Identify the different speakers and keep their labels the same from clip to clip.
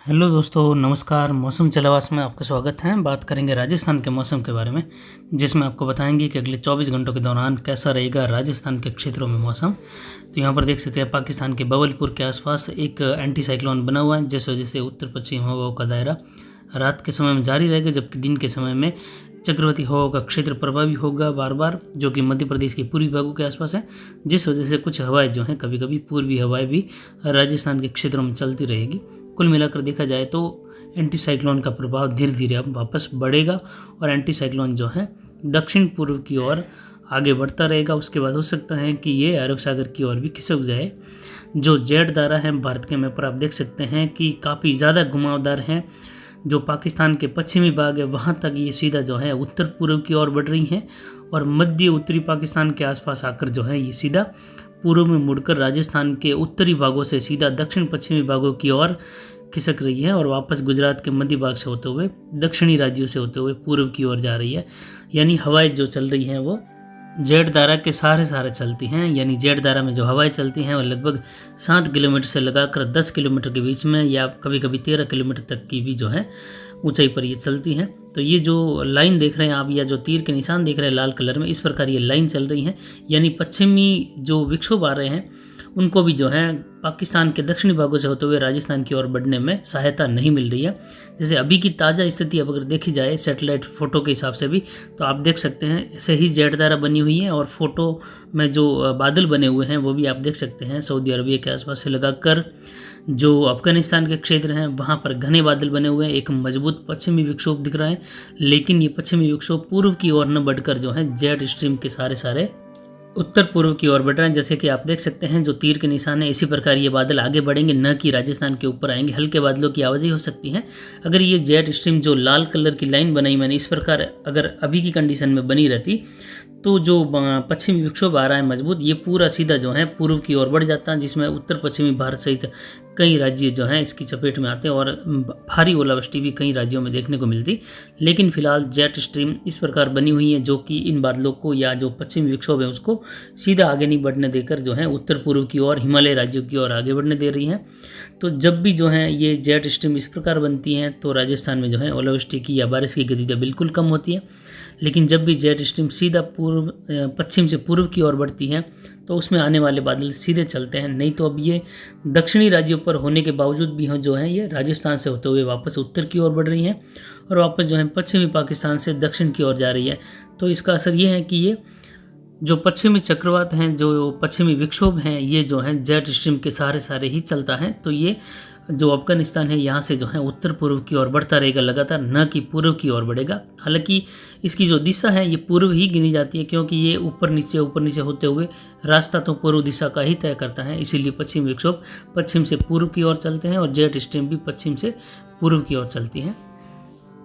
Speaker 1: Hello दोस्तों, नमस्कार। मौसम चलावास में आपका स्वागत है। बात करेंगे राजस्थान के मौसम के बारे में, जिसमें आपको बताएंगे कि अगले 24 घंटों के दौरान कैसा रहेगा राजस्थान के क्षेत्रों में मौसम। तो यहाँ पर देख सकते हैं पाकिस्तान के बवलपुर के आसपास एक एंटी साइक्लोन बना हुआ है, जिस वजह से उत्तर पश्चिम हवाओं का दायरा रात के समय में जारी रहेगा, जबकि दिन के समय में चक्रवाती हवाओं का क्षेत्र प्रभावी होगा बार बार, जो कि मध्य प्रदेश के पूर्वी भागों के आसपास है, जिस वजह से कुछ हवाएं जो हैं कभी कभी पूर्वी हवाएं भी राजस्थान के क्षेत्रों में चलती रहेगी। कुल मिलाकर देखा जाए तो एंटी साइक्लोन का प्रभाव धीरे धीरे अब वापस बढ़ेगा और एंटी साइक्लोन जो है दक्षिण पूर्व की ओर आगे बढ़ता रहेगा। उसके बाद हो सकता है कि ये अरब सागर की ओर भी खिसक जाए। जो जेट दायरा है भारत के मैप पर आप देख सकते हैं कि काफ़ी ज़्यादा घुमावदार है। जो पाकिस्तान के पश्चिमी भाग है वहाँ तक ये सीधा जो है उत्तर पूर्व की ओर बढ़ रही हैं और मध्य उत्तरी पाकिस्तान के आसपास आकर जो है ये सीधा पूर्व में मुड़कर राजस्थान के उत्तरी भागों से सीधा दक्षिण पश्चिमी भागों की ओर खिसक रही है और वापस गुजरात के मध्य भाग से होते हुए दक्षिणी राज्यों से होते हुए पूर्व की ओर जा रही है। यानी हवाएं जो चल रही हैं वो जेट धारा के सारे चलती हैं। यानी जेट धारा में जो हवाएं चलती हैं वो लगभग 7 किलोमीटर से लगाकर 10 किलोमीटर के बीच में या कभी कभी 13 किलोमीटर तक की भी जो है ऊंचाई पर ये चलती हैं। तो ये जो लाइन देख रहे हैं आप या जो तीर के निशान देख रहे हैं लाल कलर में, इस प्रकार ये लाइन चल रही है। यानी पश्चिमी जो विक्षोभ आ रहे हैं उनको भी जो है पाकिस्तान के दक्षिणी भागों से होते हुए राजस्थान की ओर बढ़ने में सहायता नहीं मिल रही है। जैसे अभी की ताज़ा स्थिति अब अगर देखी जाए सैटेलाइट फ़ोटो के हिसाब से भी, तो आप देख सकते हैं ऐसे ही जेट धारा बनी हुई है और फोटो में जो बादल बने हुए हैं वो भी आप देख सकते हैं सऊदी अरबिया के आसपास से लगाकर जो अफगानिस्तान के क्षेत्र हैं वहाँ पर घने बादल बने हुए हैं। एक मजबूत पश्चिमी विक्षोभ दिख रहा है, लेकिन ये पश्चिमी विक्षोभ पूर्व की ओर न बढ़कर जो है जेट स्ट्रीम के सारे उत्तर पूर्व की ओर बढ़ रहे हैं। जैसे कि आप देख सकते हैं जो तीर के निशान है, इसी प्रकार ये बादल आगे बढ़ेंगे, न कि राजस्थान के ऊपर आएंगे। हल्के बादलों की आवाज़ हो सकती है अगर ये जेट स्ट्रीम जो लाल कलर की लाइन बनाई मैंने, इस प्रकार अगर अभी की कंडीशन में बनी रहती तो जो पश्चिमी विक्षोभ आ रहा है मजबूत, ये पूरा सीधा जो है पूर्व की ओर बढ़ जाता है, जिसमें उत्तर पश्चिमी भारत सहित कई राज्य जो हैं इसकी चपेट में आते हैं और भारी ओलावृष्टि भी कई राज्यों में देखने को मिलती। लेकिन फिलहाल जेट स्ट्रीम इस प्रकार बनी हुई है जो कि इन बादलों को या जो पश्चिमी विक्षोभ है उसको सीधा आगे नहीं बढ़ने देकर जो है उत्तर पूर्व की ओर हिमालय राज्यों की ओर आगे बढ़ने दे रही हैं। तो जब भी जो है ये जेट स्ट्रीम इस प्रकार बनती हैं तो राजस्थान में जो है ओलावृष्टि की या बारिश की गतिविधियाँ बिल्कुल कम होती है। लेकिन जब भी जेट स्ट्रीम सीधा पश्चिम से पूर्व की ओर बढ़ती है तो उसमें आने वाले बादल सीधे चलते हैं। नहीं तो अब ये दक्षिणी राज्यों पर होने के बावजूद भी जो है ये राजस्थान से होते हुए वापस उत्तर की ओर बढ़ रही हैं और वापस जो है पश्चिमी पाकिस्तान से दक्षिण की ओर जा रही है। तो इसका असर ये है कि ये जो पश्चिमी चक्रवात हैं, जो पश्चिमी विक्षोभ हैं, ये जो है जेट स्ट्रीम के सारे ही चलता है। तो ये जो अफगानिस्तान है यहाँ से जो है उत्तर पूर्व की ओर बढ़ता रहेगा लगातार, न कि पूर्व की ओर बढ़ेगा। हालांकि इसकी जो दिशा है ये पूर्व ही गिनी जाती है, क्योंकि ये ऊपर नीचे होते हुए रास्ता तो पूर्व दिशा का ही तय करता है। इसीलिए पश्चिम विक्षोभ पश्चिम से पूर्व की ओर चलते हैं और जेट स्ट्रीम भी पश्चिम से पूर्व की ओर चलती हैं।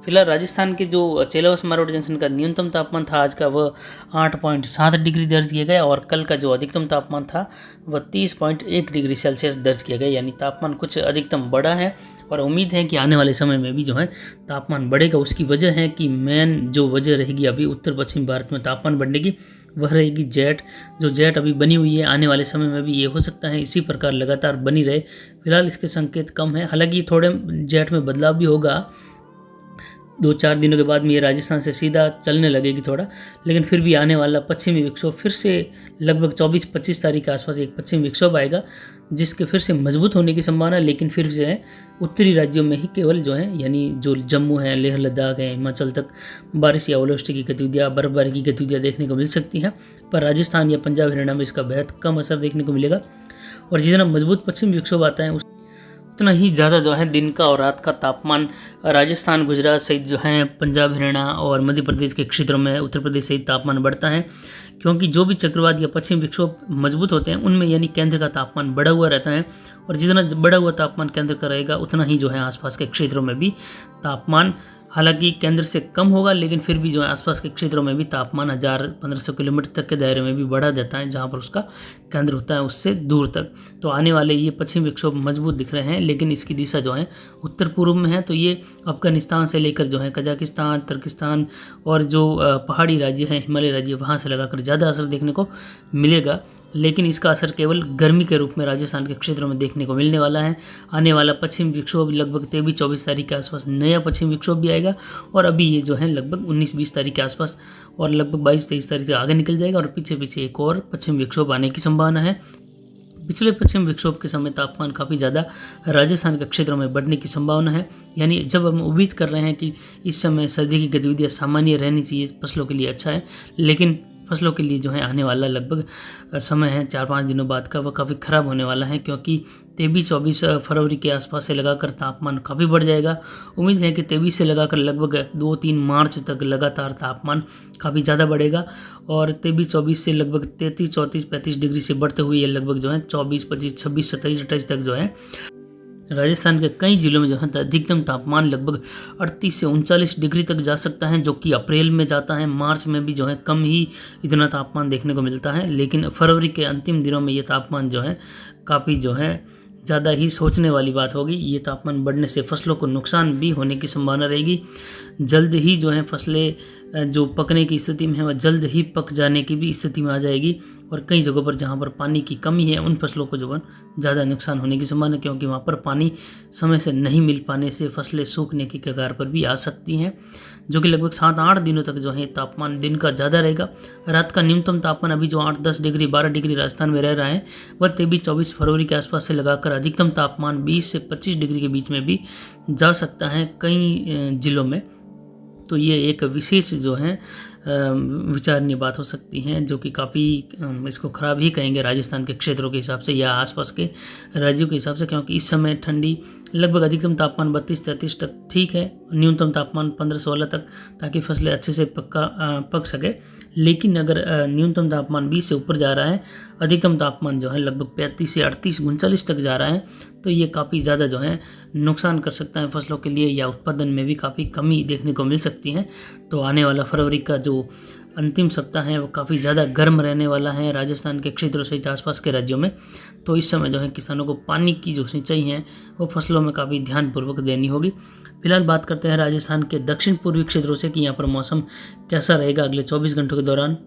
Speaker 1: फिलहाल राजस्थान के जो चेलावस मारोड जंक्शन का न्यूनतम तापमान था आज का वह 8.7 डिग्री दर्ज किया गया और कल का जो अधिकतम तापमान था वह 30.1 डिग्री सेल्सियस दर्ज किया गया। यानी तापमान कुछ अधिकतम बढ़ा है और उम्मीद है कि आने वाले समय में भी जो है तापमान बढ़ेगा। उसकी वजह है कि मेन जो वजह रहेगी अभी उत्तर पश्चिम भारत में तापमान बढ़ने की, वह रहेगी जेट अभी बनी हुई है। आने वाले समय में भी ये हो सकता है इसी प्रकार लगातार बनी रहे। फिलहाल इसके संकेत कम है, हालांकि थोड़े जेट में बदलाव भी होगा। 2-4 दिनों के बाद में ये राजस्थान से सीधा चलने लगेगी थोड़ा, लेकिन फिर भी आने वाला पश्चिमी विक्षोभ फिर से लगभग 24-25 तारीख के आसपास एक पश्चिमी विक्षोभ आएगा, जिसके फिर से मजबूत होने की संभावना। लेकिन फिर जो है उत्तरी राज्यों में ही केवल जो है यानी जो जम्मू है, लेह लद्दाख है, हिमाचल तक बारिश या ओलावृष्टि की गतिविधियाँ, बर्फबारी की गतिविधियाँ देखने को मिल सकती हैं। पर राजस्थान या पंजाब हरियाणा में इसका बेहद कम असर देखने को मिलेगा और जितना मजबूत पश्चिमी विक्षोभ आता है उतना ही ज़्यादा जो है दिन का और रात का तापमान राजस्थान, गुजरात सहित जो है पंजाब, हरियाणा और मध्य प्रदेश के क्षेत्रों में, उत्तर प्रदेश सहित तापमान बढ़ता है। क्योंकि जो भी चक्रवात या पश्चिम विक्षोभ मजबूत होते हैं उनमें यानी केंद्र का तापमान बढ़ा हुआ रहता है और जितना बढ़ा हुआ तापमान केंद्र का रहेगा उतना ही जो है आसपास के क्षेत्रों में भी तापमान हालांकि केंद्र से कम होगा, लेकिन फिर भी जो है आसपास के क्षेत्रों में भी तापमान 1000-1500 किलोमीटर तक के दायरे में भी बढ़ा देता है, जहां पर उसका केंद्र होता है उससे दूर तक। तो आने वाले ये पश्चिम विक्षोभ मजबूत दिख रहे हैं, लेकिन इसकी दिशा जो है उत्तर पूर्व में है। तो ये अफगानिस्तान से लेकर जो है कजाकिस्तान, तुर्किस्तान और जो पहाड़ी राज्य हैं, हिमालय राज्य, वहाँ से लगाकर ज़्यादा असर देखने को मिलेगा। लेकिन इसका असर केवल गर्मी के रूप में राजस्थान के क्षेत्रों में देखने को मिलने वाला है। आने वाला पश्चिम विक्षोभ लगभग 23-24 तारीख के आसपास नया पश्चिम विक्षोभ भी आएगा, और अभी ये जो है लगभग 19-20 तारीख के आसपास और लगभग 22-23 तारीख तक आगे निकल जाएगा, और पीछे पीछे एक और पश्चिम विक्षोभ आने की संभावना है। पिछले पश्चिम विक्षोभ के समय तापमान काफ़ी ज़्यादा राजस्थान के क्षेत्रों में बढ़ने की संभावना है। यानी जब हम उम्मीद कर रहे हैं कि इस समय सर्दी की गतिविधियाँ सामान्य रहनी चाहिए, फसलों के लिए अच्छा है, लेकिन फसलों के लिए जो है आने वाला लगभग समय है 4-5 दिनों बाद का, वह काफ़ी ख़राब होने वाला है, क्योंकि 23-24 फरवरी के आसपास से लगाकर तापमान काफ़ी बढ़ जाएगा। उम्मीद है कि 23 से लगाकर लगभग 2-3 मार्च तक लगातार तापमान काफ़ी ज़्यादा बढ़ेगा, और 23-24 से लगभग 33-34-35 डिग्री से बढ़ते हुए ये लगभग जो है 24-25-26-27-28 तक जो है राजस्थान के कई जिलों में जो है अधिकतम तापमान लगभग 38 से 39 डिग्री तक जा सकता है, जो कि अप्रैल में जाता है। मार्च में भी जो है कम ही इतना तापमान देखने को मिलता है, लेकिन फरवरी के अंतिम दिनों में ये तापमान जो है काफ़ी जो है ज़्यादा ही सोचने वाली बात होगी। ये तापमान बढ़ने से फसलों को नुकसान भी होने की संभावना रहेगी। जल्द ही जो है फसलें जो पकने की स्थिति में है वह जल्द ही पक जाने की भी स्थिति में आ जाएगी, और कई जगहों पर जहाँ पर पानी की कमी है उन फसलों को जो है ज़्यादा नुकसान होने की संभावना है, क्योंकि वहाँ पर पानी समय से नहीं मिल पाने से फसलें सूखने की कगार पर भी आ सकती हैं, जो कि लगभग 7-8 दिनों तक जो है तापमान दिन का ज़्यादा रहेगा। रात का न्यूनतम तापमान अभी जो 8-10 डिग्री 12 डिग्री राजस्थान में रह रहा है, वह 23-24 फरवरी के आसपास से लगाकर अधिकतम तापमान 20 से 25 डिग्री के बीच में भी जा सकता है कई जिलों में। तो ये एक विशेष जो है विचारणीय बात हो सकती है, जो कि काफ़ी इसको ख़राब ही कहेंगे राजस्थान के क्षेत्रों के हिसाब से या आसपास के राज्यों के हिसाब से, क्योंकि इस समय ठंडी लगभग अधिकतम तापमान 32-33 तक ठीक है, न्यूनतम तापमान 15-16 तक, ताकि फसलें अच्छे से पक सके। लेकिन अगर न्यूनतम तापमान 20 से ऊपर जा रहा है, अधिकतम तापमान जो है लगभग 35 से 38-39 तक जा रहा है, तो ये काफ़ी ज़्यादा जो है नुकसान कर सकता है फसलों के लिए, या उत्पादन में भी काफ़ी कमी देखने को मिल सकती है। तो आने वाला फरवरी का जो अंतिम सप्ताह है वो काफ़ी ज़्यादा गर्म रहने वाला है राजस्थान के क्षेत्रों सहित आसपास के राज्यों में। तो इस समय जो है किसानों को पानी की जो सिंचाई है वो फसलों में काफ़ी ध्यानपूर्वक देनी होगी। फिलहाल बात करते हैं राजस्थान के दक्षिण पूर्वी क्षेत्रों से कि यहाँ पर मौसम कैसा रहेगा अगले 24 घंटों के दौरान।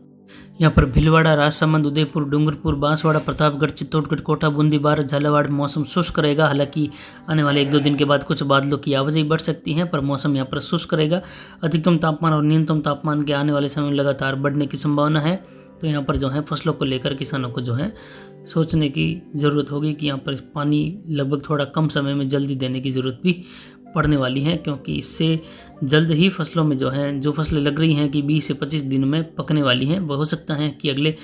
Speaker 1: यहाँ पर भीलवाड़ा, राजसमंद, उदयपुर, डूंगरपुर, बांसवाड़ा, प्रतापगढ़, चित्तौड़गढ़, कोटा, बूंदी, बारां, झालावाड़ मौसम शुष्क रहेगा। हालांकि आने वाले 1-2 दिन के बाद कुछ बादलों की आवाजाही बढ़ सकती है, पर मौसम यहाँ पर शुष्क रहेगा। अधिकतम तापमान और न्यूनतम तापमान के आने वाले समय में लगातार बढ़ने की संभावना है। तो यहाँ पर जो है फसलों को लेकर किसानों को जो है सोचने की ज़रूरत होगी कि यहाँ पर पानी लगभग थोड़ा कम समय में जल्दी देने की ज़रूरत भी पड़ने वाली है, क्योंकि इससे जल्द ही फसलों में जो है जो फसलें लग रही हैं कि 20 से 25 दिन में पकने वाली हैं, वह हो सकता है कि अगले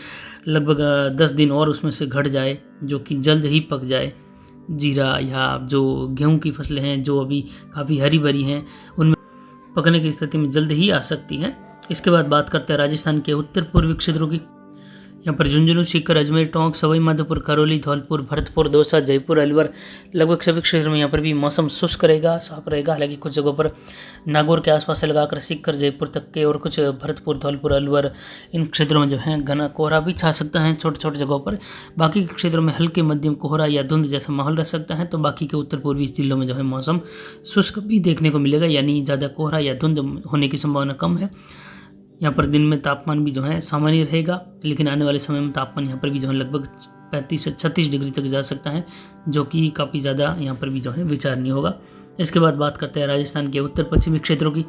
Speaker 1: लगभग 10 दिन और उसमें से घट जाए, जो कि जल्द ही पक जाए। जीरा या जो गेहूं की फसलें हैं जो अभी काफ़ी हरी भरी हैं, उनमें पकने की स्थिति में जल्द ही आ सकती हैं। इसके बाद बात करते हैं राजस्थान के उत्तर पूर्वी क्षेत्रों की। यहाँ पर झुंझुनू, सीकर, अजमेर, टोंक, सवाई माधोपुर, करौली, धौलपुर, भरतपुर, दौसा, जयपुर, अलवर लगभग सभी क्षेत्रों में यहाँ पर भी मौसम शुष्क रहेगा, साफ रहेगा। हालांकि कुछ जगहों पर नागौर के आसपास से लगाकर सीकर, जयपुर तक के और कुछ भरतपुर, धौलपुर, अलवर इन क्षेत्रों में जो है घना कोहरा भी छा सकता है छोटे छोटे जगहों पर। बाकी के क्षेत्रों में हल्के मध्यम कोहरा या धुंध जैसा माहौल रह सकता है। तो बाकी के उत्तर पूर्वी जिलों में जो है मौसम शुष्क भी देखने को मिलेगा, यानी ज़्यादा कोहरा या धुंध होने की संभावना कम है। यहाँ पर दिन में तापमान भी जो है सामान्य रहेगा, लेकिन आने वाले समय में तापमान यहाँ पर भी जो है लगभग 35 से 36 डिग्री तक जा सकता है, जो कि काफ़ी ज़्यादा यहाँ पर भी जो है विचारणीय होगा। इसके बाद बात करते हैं राजस्थान के उत्तर पश्चिमी क्षेत्रों की।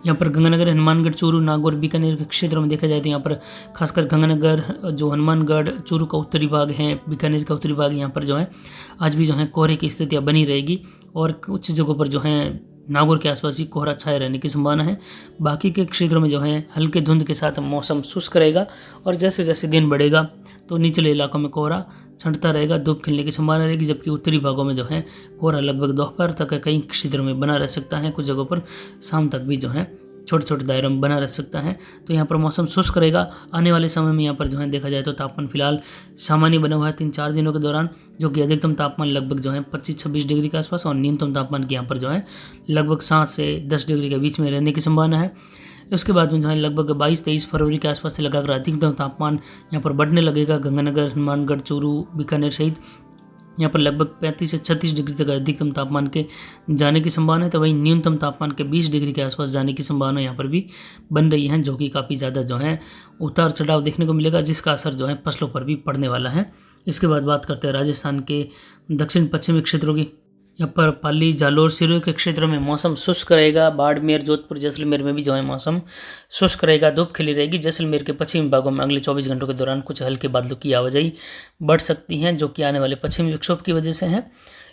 Speaker 1: यहाँ पर गंगानगर, हनुमानगढ़, चूरू, नागौर, बीकानेर के क्षेत्रों में देखा जाए तो यहाँ पर खासकर गंगानगर, जो हनुमानगढ़, चूरू का उत्तरी भाग है, बीकानेर का उत्तरी भाग, यहाँ पर जो है आज भी जो है कोहरे की स्थितियाँ बनी रहेगी, और कुछ जगहों पर जो है नागौर के आसपास भी कोहरा छाए रहने की संभावना है। बाकी के क्षेत्रों में जो है हल्के धुंध के साथ मौसम शुष्क रहेगा, और जैसे जैसे दिन बढ़ेगा तो निचले इलाकों में कोहरा छंटता रहेगा, धूप खिलने की संभावना रहेगी। जबकि उत्तरी भागों में जो है कोहरा लगभग दोपहर तक कई क्षेत्रों में बना रह सकता है, कुछ जगहों पर शाम तक भी जो है छोटे छोटे दायरों में बना रह सकता है। तो यहाँ पर मौसम शुष्क रहेगा। आने वाले समय में यहाँ पर जो है देखा जाए तो तापमान फिलहाल सामान्य बना हुआ है 3-4 दिनों के दौरान, जो कि अधिकतम तापमान लगभग जो है 25-26 डिग्री के आसपास, और न्यूनतम तापमान की यहाँ पर जो है लगभग 7 से 10 डिग्री के बीच में रहने की संभावना है। उसके बाद में जो है लगभग 22-23 फरवरी के आसपास से लगाकर अधिकतम तापमान यहाँ पर बढ़ने लगेगा। गंगानगर, हनुमानगढ़, चूरू, बीकानेर सहित यहाँ पर लगभग 35 से 36 डिग्री तक अधिकतम तापमान के जाने की संभावना है, तो वहीं न्यूनतम तापमान के 20 डिग्री के आसपास जाने की संभावना यहाँ पर भी बन रही है, जो कि काफ़ी ज़्यादा जो है उतार चढ़ाव देखने को मिलेगा, जिसका असर जो है फसलों पर भी पड़ने वाला है। इसके बाद बात करते हैं राजस्थान के दक्षिण पश्चिमी क्षेत्रों की। यहाँ पर पाली, जालोर, सिरोही के क्षेत्रों में मौसम शुष्क रहेगा। बाड़मेर, जोधपुर, जैसलमेर में भी जो है मौसम शुष्क रहेगा, धूप खिली रहेगी। जैसलमेर के पश्चिमी भागों में अगले 24 घंटों के दौरान कुछ हल्के बादलों की आवाजाही बढ़ सकती है, जो कि आने वाले पश्चिमी विक्षोभ की वजह से है।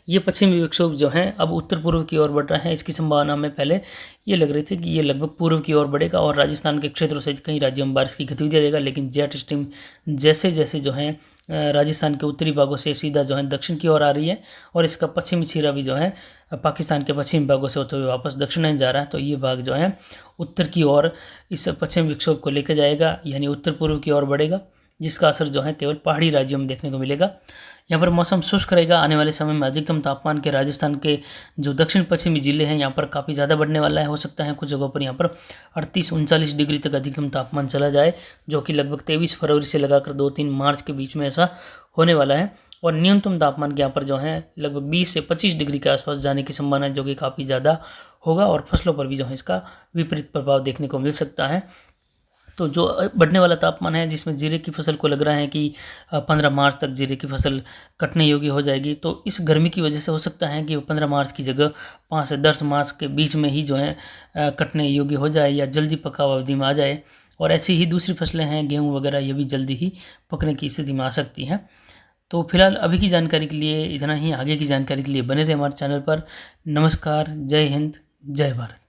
Speaker 1: ये पश्चिमी विक्षोभ जो है अब उत्तर पूर्व की ओर बढ़ रहा है। इसकी संभावना में पहले ये लग रही थी कि ये लगभग पूर्व की ओर बढ़ेगा और राजस्थान के क्षेत्रों से कई राज्यों में बारिश की गतिविधि रहेगा, लेकिन जेट स्ट्रीम जैसे जैसे जो है राजस्थान के उत्तरी भागों से सीधा जो है दक्षिण की ओर आ रही है और इसका पश्चिमी सिरा भी जो है पाकिस्तान के पश्चिमी भागों से होते हुए वापस दक्षिण जा रहा है, तो ये भाग जो है उत्तर की ओर इस पश्चिमी विक्षोभ को लेकर जाएगा, यानी उत्तर पूर्व की ओर बढ़ेगा, जिसका असर जो है केवल पहाड़ी राज्यों में देखने को मिलेगा। यहाँ पर मौसम शुष्क रहेगा। आने वाले समय में अधिकतम तापमान के राजस्थान के जो दक्षिण पश्चिमी जिले हैं यहाँ पर काफ़ी ज़्यादा बढ़ने वाला है। हो सकता है कुछ जगहों पर यहाँ पर 38-39 डिग्री तक अधिकतम तापमान चला जाए, जो कि लगभग 23 फरवरी से लगाकर 2-3 मार्च के बीच में ऐसा होने वाला है। और न्यूनतम तापमान के यहाँ पर जो है लगभग 20 से 25 डिग्री के आसपास जाने की संभावना है, जो कि काफ़ी ज़्यादा होगा और फसलों पर भी जो है इसका विपरीत प्रभाव देखने को मिल सकता है। तो जो बढ़ने वाला तापमान है, जिसमें जीरे की फसल को लग रहा है कि 15 मार्च तक जीरे की फसल कटने योग्य हो जाएगी, तो इस गर्मी की वजह से हो सकता है कि 15 मार्च की जगह 5 से 10 मार्च के बीच में ही जो है कटने योग्य हो जाए या जल्दी पकाव अवधि में आ जाए। और ऐसी ही दूसरी फसलें हैं, गेहूँ वगैरह, ये भी जल्दी ही पकने की स्थिति में आ सकती हैं। तो फिलहाल अभी की जानकारी के लिए इतना ही। आगे की जानकारी के लिए बने रहे हमारे चैनल पर। नमस्कार, जय हिंद, जय भारत।